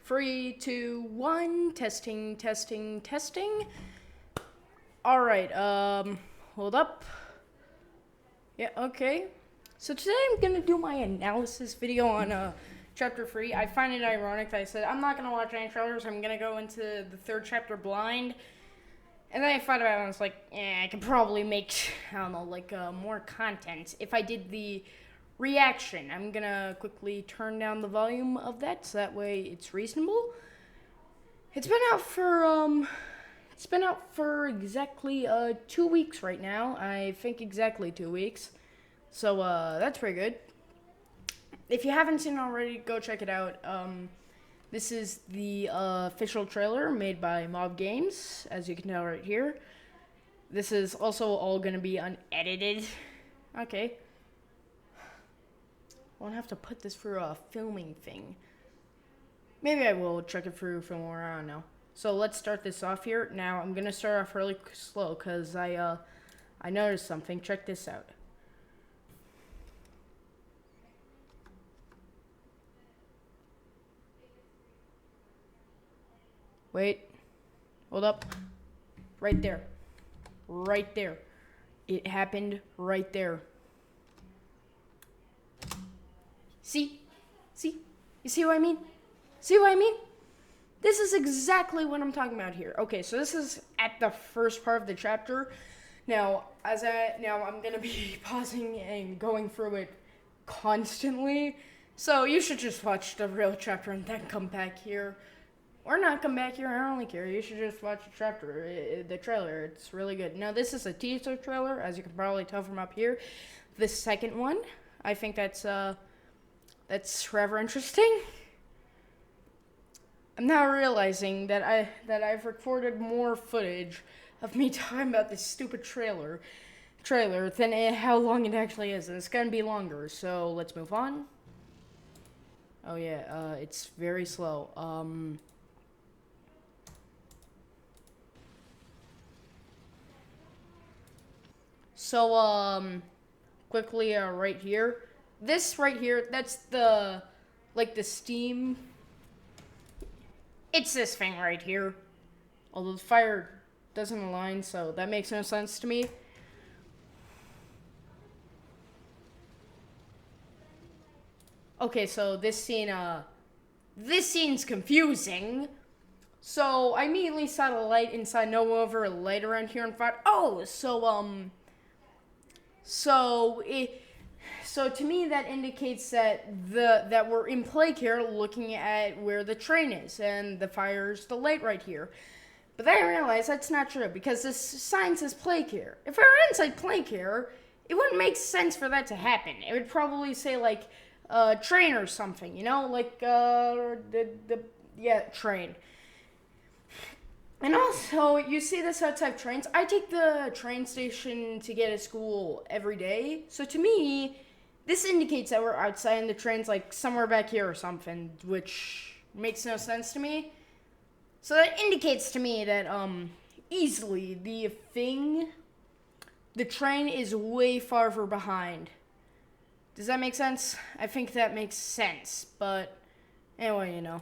3, 2, 1. Testing, testing, testing. Alright, hold up. Yeah, okay. So today I'm gonna do my analysis video on chapter 3. I find it ironic that I said I'm not gonna watch any trailers. I'm gonna go into the third chapter blind. And then I thought about it and I was like, I could probably make, I don't know, like more content if I did the reaction. I'm gonna quickly turn down the volume of that so that way it's reasonable. It's been out for exactly 2 weeks right now. I think exactly 2 weeks. So that's pretty good. If you haven't seen it already, go check it out. This is the official trailer made by Mob Games, as you can tell right here. This is also all going to be unedited. Okay. I won't have to put this through a filming thing. Maybe I will check it through film or I don't know. So let's start this off here. Now I'm going to start off really slow because I noticed something. Check this out. Wait, hold up, right there, it happened right there. See, you see what I mean? This is exactly what I'm talking about here. Okay, so this is at the first part of the chapter. Now, I'm gonna be pausing and going through it constantly, so you should just watch the real chapter and then come back here. Or not come back here, I don't really care. You should just watch the chapter, the trailer. It's really good. Now, this is a teaser trailer, as you can probably tell from up here. The second one, I think that's rather interesting. I'm now realizing that I've recorded more footage of me talking about this stupid trailer than how long it actually is. And it's gonna be longer, so let's move on. Oh yeah, it's very slow. So, quickly, right here. This right here, that's the Steam. It's this thing right here. Although the fire doesn't align, so that makes no sense to me. Okay, so this scene's confusing. So, I immediately saw the light inside, no over a light around here and thought, oh, So to me that indicates that we're in play care looking at where the train is and the fire's the light right here. But then I realized that's not true because this sign says play care. If we were inside play care, it wouldn't make sense for that to happen. It would probably say like train or something, you know, like train. And also, you see this outside trains. I take the train station to get to school every day. So to me, this indicates that we're outside and the train's like somewhere back here or something, which makes no sense to me. So that indicates to me that easily the train is way farther behind. Does that make sense? I think that makes sense, but anyway, you know.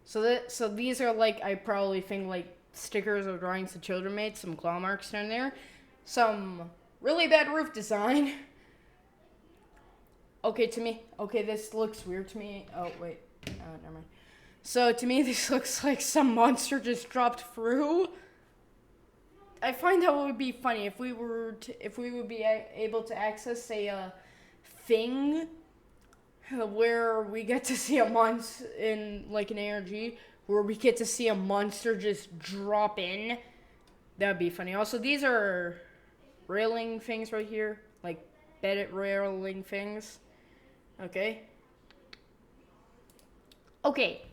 So these are like, I probably think like stickers or drawings the children made, some claw marks down there, some really bad roof design. Okay, this looks weird to me. Oh, wait, never mind. So to me, this looks like some monster just dropped through. I find that would be funny if we would be able to access a thing where we get to see a monster in like an ARG, where we get to see a monster just drop in. That would be funny. Also, these are railing things right here, like bedded railing things. Okay,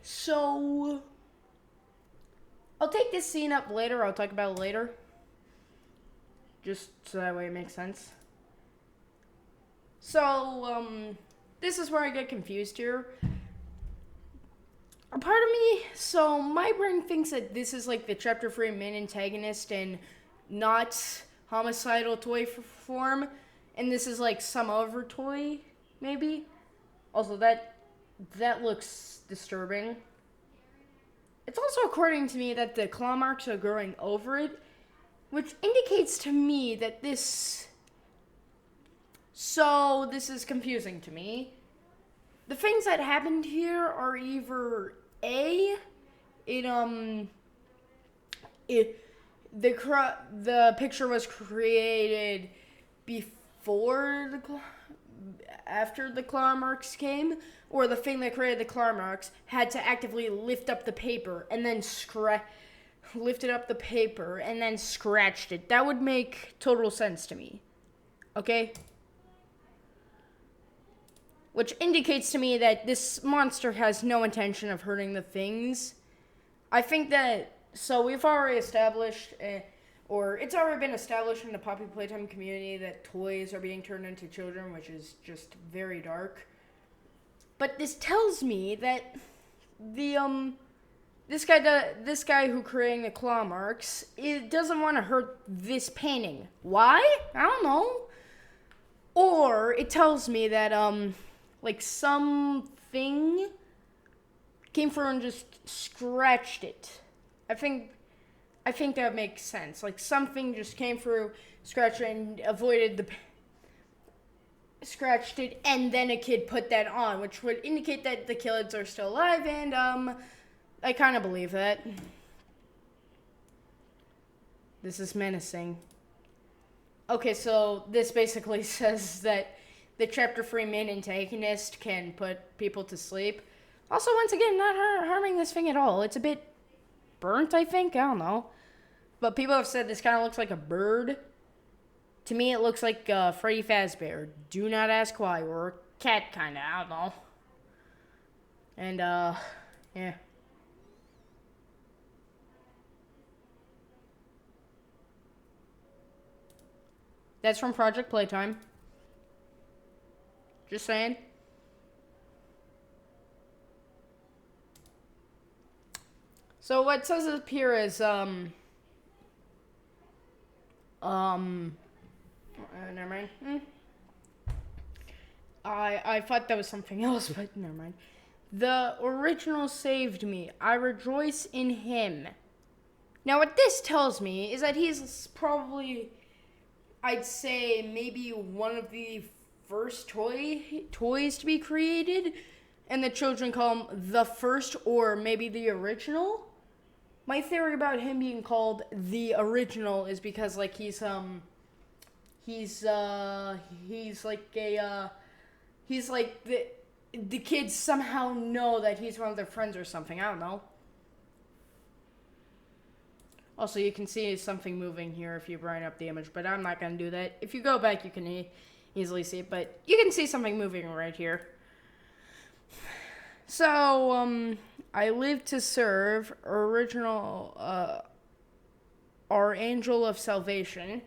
so I'll take this scene up later. I'll talk about it later, just so that way it makes sense. So, this is where I get confused here. A part of me, so my brain thinks that this is like the chapter 3 main antagonist and not homicidal toy form. and this is like some other toy, maybe. Also, that looks disturbing. It's also according to me that the claw marks are growing over it, which indicates to me that this... So, this is confusing to me. The things that happened here are either A, the picture was created after the claw marks came, or the thing that created the claw marks had to actively lift up the paper and then lifted up the paper and then scratched it. That would make total sense to me. Okay? Which indicates to me that this monster has no intention of hurting the things. I think that, so we've already established, it's already been established in the Poppy Playtime community that toys are being turned into children, which is just very dark. But this tells me that this guy who created the claw marks, it doesn't want to hurt this painting. Why? I don't know. Or it tells me that like something came through and just scratched it. I think that makes sense. Like something just came through, scratched it, and scratched it, and then a kid put that on, which would indicate that the kids are still alive, and I kind of believe that. This is menacing. Okay, so this basically says that the Chapter 3 main antagonist can put people to sleep. Also, once again, not harming this thing at all. It's a bit burnt, I think. I don't know. But people have said this kind of looks like a bird. To me, it looks like Freddy Fazbear. Do not ask why. Or a cat, kind of. I don't know. And, yeah. That's from Project Playtime. Just saying. So what says up here is, never mind. I thought that was something else, but never mind. The original saved me. I rejoice in him. Now what this tells me is that he's probably, I'd say, maybe one of the first toys to be created, and the children call him the first or maybe the original. My theory about him being called the original is because like he's like the kids somehow know that he's one of their friends or something. I don't know. Also, you can see something moving here if you brighten up the image, but I'm not going to do that. If you go back, you can easily see it, but you can see something moving right here. So, I live to serve our angel of salvation,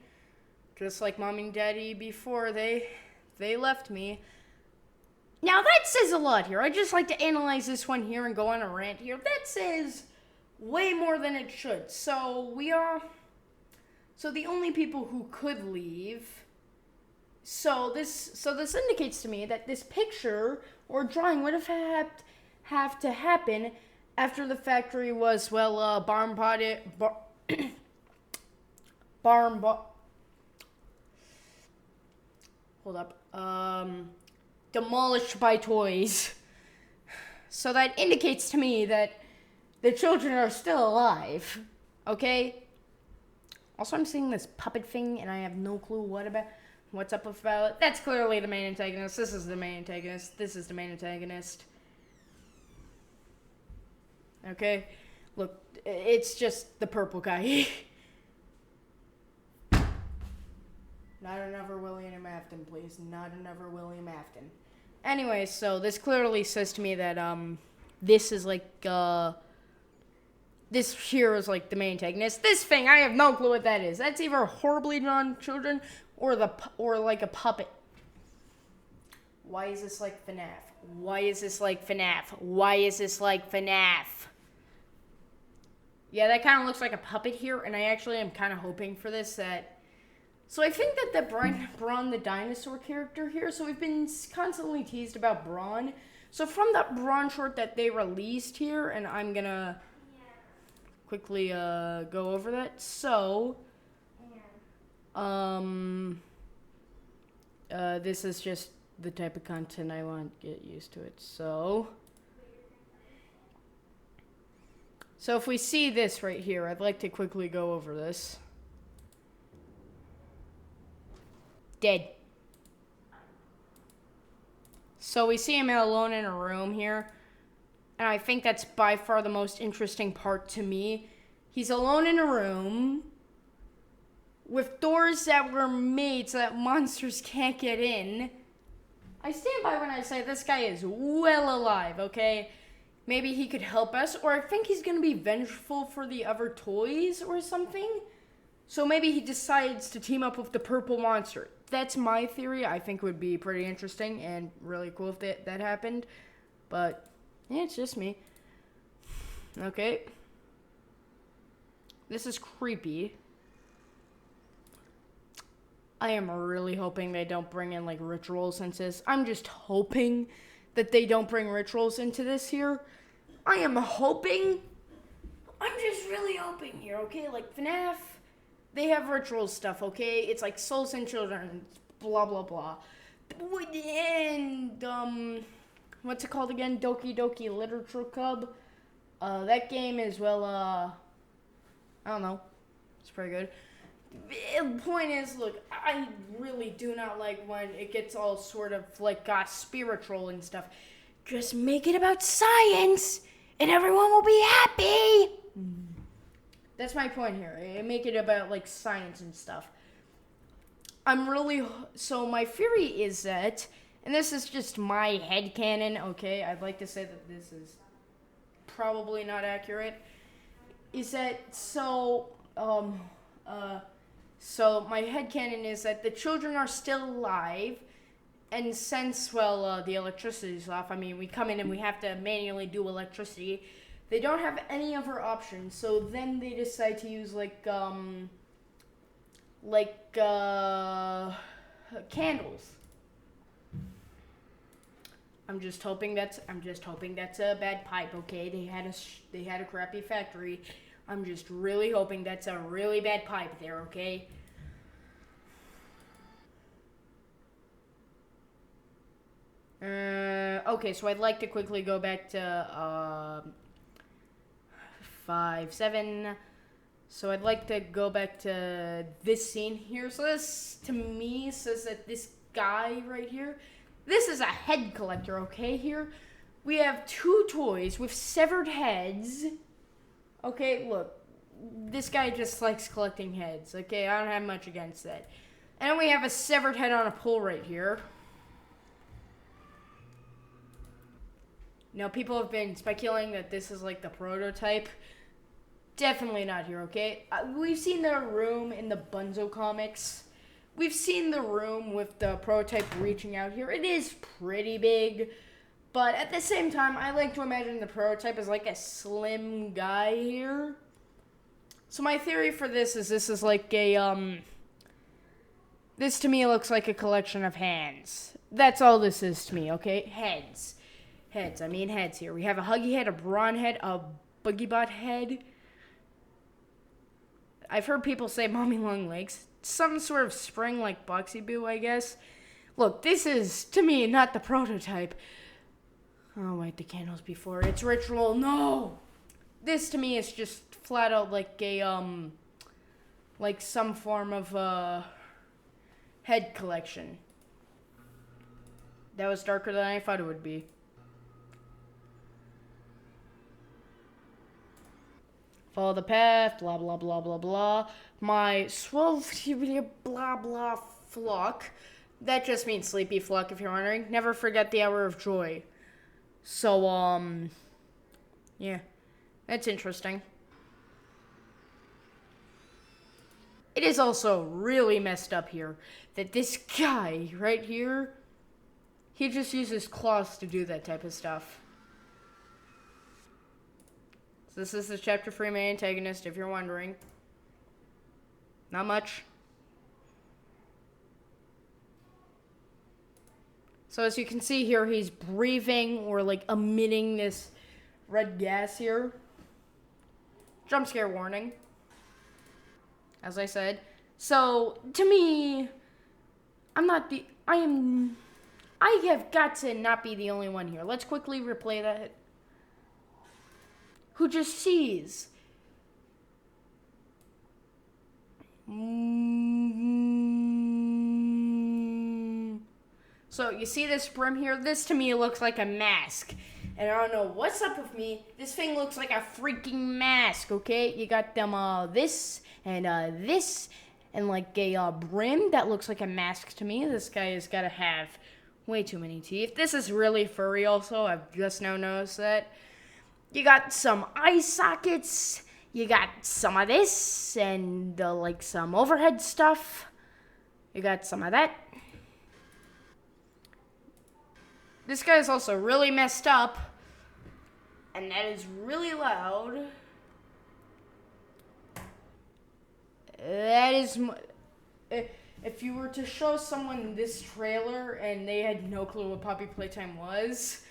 just like Mom and Daddy before they left me. Now, that says a lot here. I just like to analyze this one here and go on a rant here. That says way more than it should. So the only people who could leave. So this indicates to me that this picture or drawing would have to happen after the factory was demolished by toys. So that indicates to me that the children are still alive. Okay? Also, I'm seeing this puppet thing, and I have no clue what's up about it. That's clearly the main antagonist. This is the main antagonist. This is the main antagonist. Okay? Look, it's just the purple guy. Not another William Afton, please. Not another William Afton. Anyway, so this clearly says to me that, this is like, this here is like the main antagonist. This thing, I have no clue what that is. That's either horribly drawn children or like a puppet. Why is this like FNAF? Why is this like FNAF? Why is this like FNAF? Yeah, that kind of looks like a puppet here, and I actually am kind of hoping for this, that So I think that Braun the dinosaur character here, so we've been constantly teased about Braun. So from that Braun short that they released here, and I'm gonna quickly go over that. So, this is just the type of content I want to get used to it. So if we see this right here, I'd like to quickly go over this. Dead. So we see him alone in a room here. And I think that's by far the most interesting part to me. He's alone in a room with doors that were made so that monsters can't get in. I stand by when I say this guy is well alive, okay? Maybe he could help us, or I think he's gonna be vengeful for the other toys or something. So maybe he decides to team up with the purple monster. That's my theory. I think it would be pretty interesting and really cool if that happened. But, yeah, it's just me. Okay. This is creepy. I am really hoping they don't bring in, like, rituals into this. I'm just hoping that they don't bring rituals into this here. I am hoping. I'm just really hoping here, okay? Like, FNAF, they have ritual stuff, okay? It's like Souls and Children, blah, blah, blah. And, what's it called again? Doki Doki Literature Club. That game is, well, I don't know. It's pretty good. The point is, look, I really do not like when it gets all sort of, like, spiritual and stuff. Just make it about science, and everyone will be happy. That's my point here. Make it about, like, science and stuff. So my theory is that, and this is just my headcanon, okay? I'd like to say that this is probably not accurate. Is that, so my headcanon is that the children are still alive, and since, the electricity's off, I mean, we come in and we have to manually do electricity, they don't have any other options, so then they decide to use, candles. I'm just hoping that's a bad pipe, okay? They had a crappy factory. I'm just really hoping that's a really bad pipe there, okay? Okay, so I'd like to quickly go back to 5-7. So I'd like to go back to this scene here. So this, to me, says that this guy right here, this is a head collector, okay, here. We have two toys with severed heads. Okay, look, this guy just likes collecting heads, okay? I don't have much against that. And we have a severed head on a pole right here. Now, people have been speculating that this is like the prototype. Definitely not here, okay? We've seen the room in the Bunzo comics. We've seen the room with the prototype reaching out here. It is pretty big. But at the same time, I like to imagine the prototype as like a slim guy here. So my theory for this is like a, this to me looks like a collection of hands. That's all this is to me, okay? Heads. Heads, I mean heads here. We have a Huggy head, a Brawn head, a Boogiebot head. I've heard people say Mommy Long Legs. Some sort of spring like Boxy Boo, I guess. Look, this is, to me, not the prototype. Oh, wait, the candles before. It's ritual. No! This, to me, is just flat out like a, like some form of, head collection. That was darker than I thought it would be. Follow the path, blah, blah, blah, blah, blah. My blah, blah, flock. That just means sleepy flock, if you're wondering. Never forget the hour of joy. So, yeah. That's interesting. It is also really messed up here that this guy right here, he just uses claws to do that type of stuff. So this is the chapter 3 main antagonist, if you're wondering. Not much. So as you can see here, he's breathing or like emitting this red gas here. Jump scare warning, as I said. So to me, I have got to not be the only one here. Let's quickly replay that. Who just sees? So you see this brim here? This to me looks like a mask. And I don't know what's up with me. This thing looks like a freaking mask, okay? You got them this and this and like a brim that looks like a mask to me. This guy has got to have way too many teeth. This is really furry also. I've just now noticed that. You got some eye sockets. You got some of this and like some overhead stuff. You got some of that. This guy is also really messed up. And that is really loud. That is... If you were to show someone this trailer and they had no clue what Puppy Playtime was,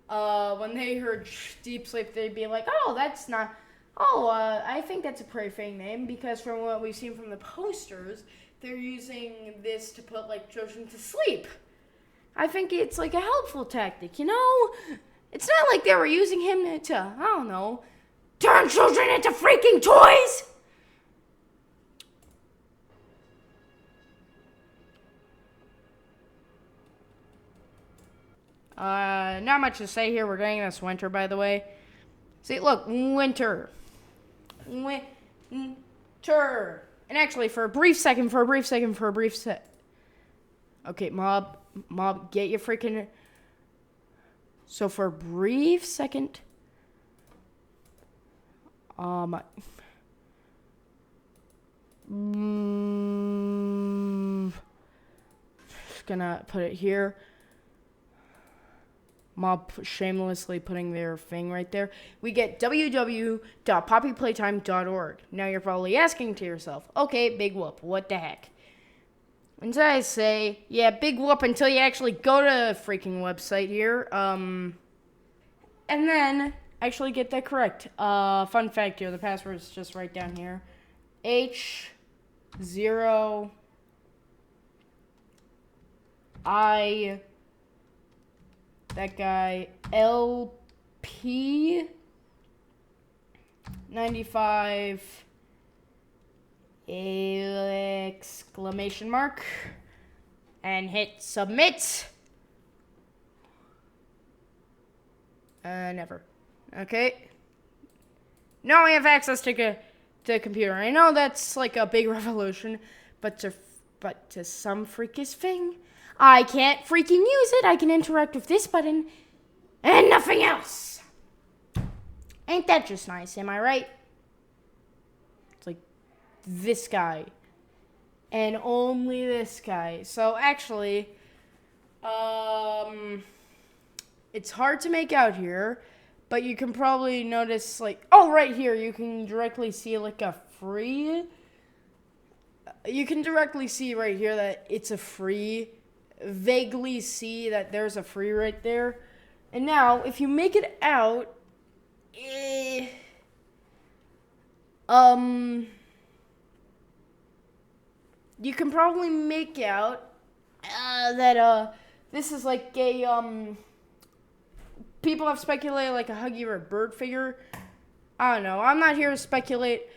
when they heard Deep Sleep, they'd be like, oh, that's not... Oh, I think that's a pretty fake name, because from what we've seen from the posters, they're using this to put, like, children to sleep. I think it's, like, a helpful tactic, you know? It's not like they were using him to, I don't know, turn children into freaking toys! Not much to say here. We're getting this winter, by the way. See, look, winter. Winter. And actually, for a brief second. Okay, mob, get your freaking... So for a brief second, just gonna put it here. Mob shamelessly putting their thing right there. We get www.poppyplaytime.org. Now you're probably asking to yourself, okay, big whoop, what the heck? And so I say, yeah, big whoop until you actually go to the freaking website here. And then actually get that correct. Fun fact here, the password is just right down here. H0 I that guy LP 95 exclamation mark and hit submit. Never. Okay. Now we have access to the computer. I know that's like a big revolution, but to some freakish thing, I can't freaking use it. I can interact with this button and nothing else. Ain't that just nice, am I right? It's like this guy. And only this guy. So actually, it's hard to make out here, but you can probably notice, like, oh, right here, you can directly see, like, a free. You can directly see right here that it's a free. Vaguely see that there's a free right there. And now, if you make it out, you can probably make out that this is like a people have speculated like a Huggy or a bird figure. I don't know. I'm not here to speculate.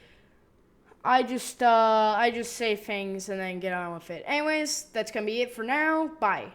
I just say things and then get on with it. Anyways, that's gonna be it for now. Bye.